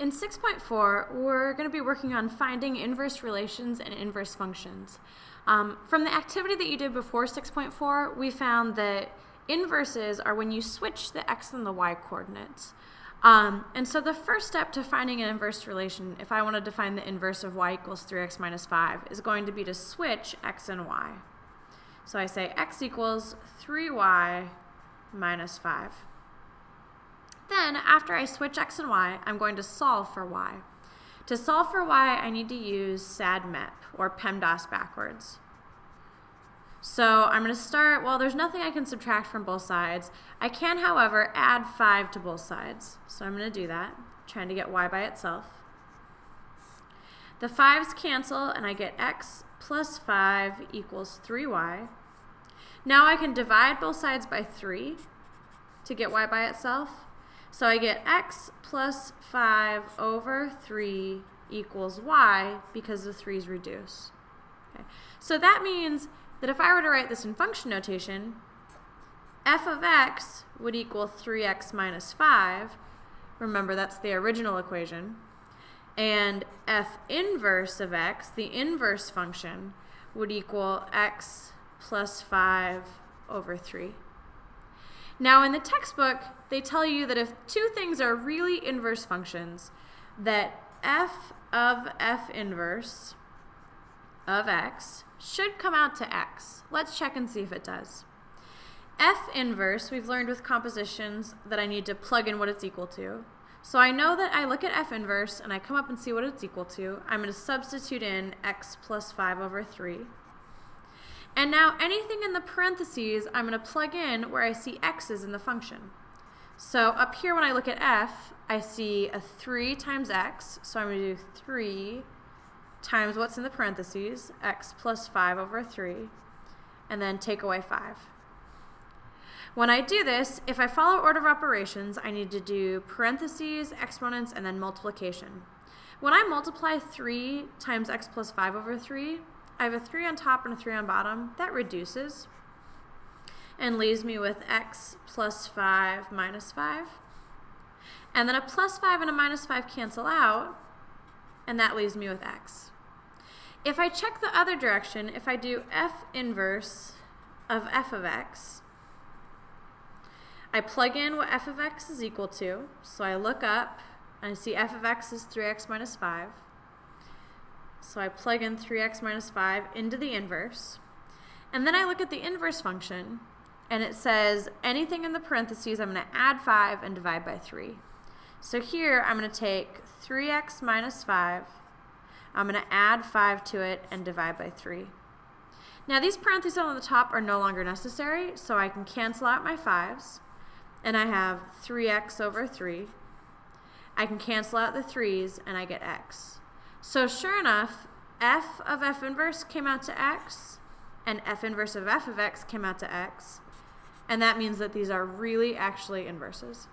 In 6.4, we're going to be working on finding inverse relations and inverse functions. From the activity that you did before 6.4, we found that inverses are when you switch the x and the y coordinates. And so the first step to finding an inverse relation, if I wanted to find the inverse of y equals 3x minus 5, is going to be to switch x and y. So I say x equals 3y minus 5. Then, after I switch x and y, I'm going to solve for y. To solve for y, I need to use SADMEP, or PEMDAS backwards. So I'm going to start, well, there's nothing I can subtract from both sides. I can, however, add 5 to both sides. So I'm going to do that, trying to get y by itself. The 5's cancel, and I get x plus 5 equals 3y. Now I can divide both sides by 3 to get y by itself. So I get x plus 5 over 3 equals y because the 3's reduce. Okay. So that means that if I were to write this in function notation, f of x would equal 3x minus 5. Remember, that's the original equation. And f inverse of x, the inverse function, would equal x plus 5 over 3. Now in the textbook, they tell you that if two things are really inverse functions, that f of f inverse of x should come out to x. Let's check and see if it does. F inverse, we've learned with compositions that I need to plug in what it's equal to. So I know that I look at f inverse and I come up and see what it's equal to. I'm going to substitute in x plus 5 over 3. And now anything in the parentheses, I'm going to plug in where I see x's in the function. So up here when I look at f, I see a 3 times x, so I'm going to do 3 times what's in the parentheses, x plus 5 over 3, and then take away 5. When I do this, if I follow order of operations, I need to do parentheses, exponents, and then multiplication. When I multiply 3 times x plus 5 over 3, I have a 3 on top and a 3 on bottom. That reduces and leaves me with x plus 5 minus 5. And then a plus 5 and a minus 5 cancel out, and that leaves me with x. If I check the other direction, if I do f inverse of f of x, I plug in what f of x is equal to. So I look up and I see f of x is 3x minus 5. So I plug in 3x minus 5 into the inverse. And then I look at the inverse function, and it says anything in the parentheses, I'm going to add 5 and divide by 3. So here I'm going to take 3x minus 5, I'm going to add 5 to it and divide by 3. Now these parentheses on the top are no longer necessary, so I can cancel out my 5's, and I have 3x over 3. I can cancel out the 3's, and I get x. So sure enough, f of f inverse came out to x, and f inverse of f of x came out to x, and that means that these are really actually inverses.